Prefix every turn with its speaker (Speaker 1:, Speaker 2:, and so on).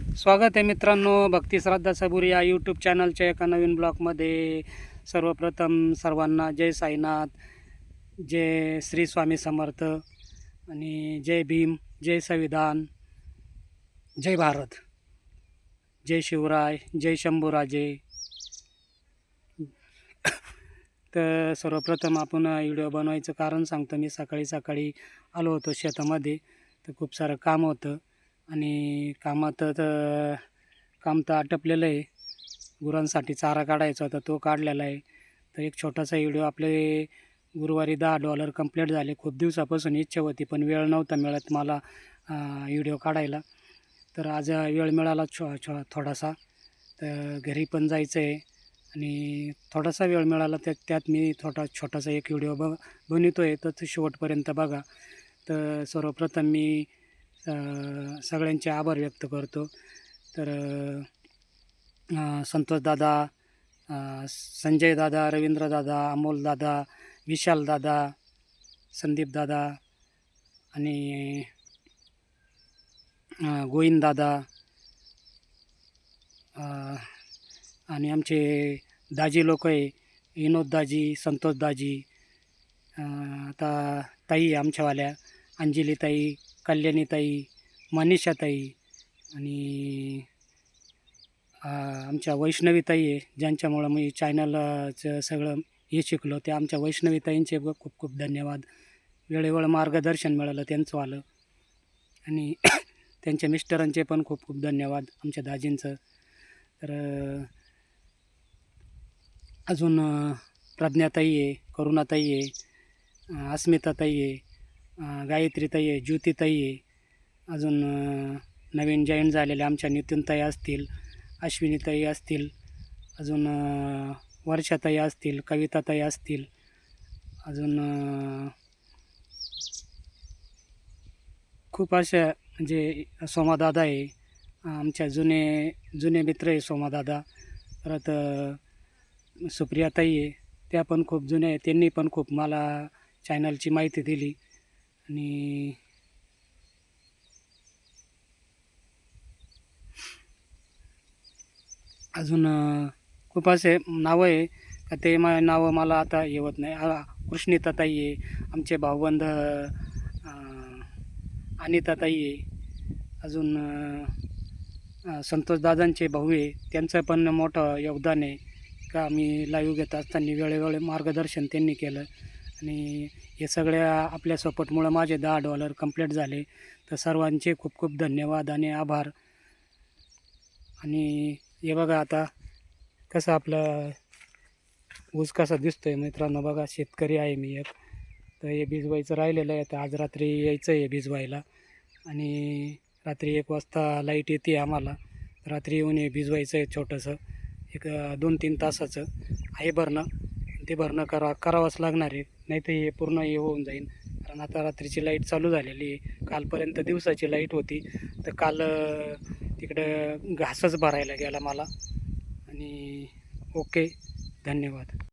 Speaker 1: स्वागत आहे मित्रांनो, भक्ती श्रद्धा सबुरी या यूट्यूब चॅनलच्या एका नवीन ब्लॉगमध्ये. सर्वप्रथम सर्वांना जय साईनाथ, जय श्री स्वामी समर्थ आणि जय भीम, जय संविधान, जय भारत, जय शिवराय, जय शंभूराजे. तर सर्वप्रथम आपण व्हिडिओ बनवायचं कारण सांगतो. मी सकाळी आलो होतो शेतामध्ये, तर खूप सारं काम होतं आणि काम तर आटपलेलं आहे. गुरांसाठी चारा काढायचा होता, तो काढलेला आहे. तर एक छोटासा व्हिडिओ आपले गुरुवारी $10 कंप्लीट झाले. खूप दिवसापासून इच्छा होती, पण वेळ नव्हता मिळत मला व्हिडिओ काढायला. तर आज वेळ मिळाला थोडासा. तर घरी पण जायचं आहे आणि थोडासा वेळ मिळाला त्यात मी छोटासा एक व्हिडिओ बनवतो आहे. तर शेवटपर्यंत बघा. तर सर्वप्रथम मी सगळ्यांचे आभार व्यक्त करतो. तर संतोषदादा, संजयदादा, रवींद्रदादा, अमोलदादा, विशालदादा, संदीपदादा आणि गोविंददादा आणि आमचे दाजी लोक आहे, विनोददाजी, संतोषदाजी, आता ताई आमच्यावाल्या, अंजलीताई, कल्याणीताई, मनीषाताई आणि आमच्या वैष्णवीताई आहे, ज्यांच्यामुळं मी चॅनलचं सगळं हे शिकलो. ते आमच्या वैष्णवीताईंचे खूप खूप धन्यवाद. वेळेवर मार्गदर्शन मिळालं त्यांचं आलं. आणि त्यांच्या मिस्टरांचे पण खूप खूप धन्यवाद, आमच्या दाजींचं. तर अजून प्रज्ञाताई आहे, करुणाताई आहे, अस्मिताताई आहे, गायत्रीताई आहे, ज्योतिताई आहे. अजून नवीन जॉईन झालेल्या आमच्या नितीनताई असतील, अश्विनीताई असतील, अजून वर्षाताई असतील, कविताताई असतील, अजून खूप अशा म्हणजे सोमादादा आहे, आमच्या जुने मित्र आहे सोमादादा. परत सुप्रियाताई आहे, त्या पण खूप जुन्या आहे. त्यांनी पण खूप मला चॅनलची माहिती दिली. आणि अजून खूप असे नावं आहे का ते नावं मला आता येत नाही. कृष्णिताताई आहे, आमचे भाऊबंद अनिताताई आहे, अजून संतोषदादांचे भाऊ आहे, त्यांचं पण मोठं योगदान आहे का मी लाईव्ह घेत असताना वेळोवेळी मार्गदर्शन त्यांनी केलं. आणि हे सगळ्या आपल्या सपोर्टमुळं माझे $10 कंप्लीट झाले. तर सर्वांचे खूप खूप धन्यवाद आणि आभार. आणि हे बघा आता कसं आपलं ऊस कसा दिसतो आहे मित्रांनो. बघा, शेतकरी आहे मी एक. तर हे भिजवायचं राहिलेलं आहे. तर आज रात्री यायचं आहे भिजवायला आणि रात्री 1 वाजता लाईट येते आम्हाला. रात्री येऊन हे भिजवायचं आहे छोटंसं, एक 2-3 तासाचं आहे भरणं. ते भरणं करावंच लागणार आहे, नाही तर हे पूर्ण हे होऊन जाईल. कारण आता रात्रीची लाईट चालू झालेली आहे. कालपर्यंत दिवसाची लाईट होती, तर काल तिकडं घासच भरायला गेला मला. आणि ओके, धन्यवाद.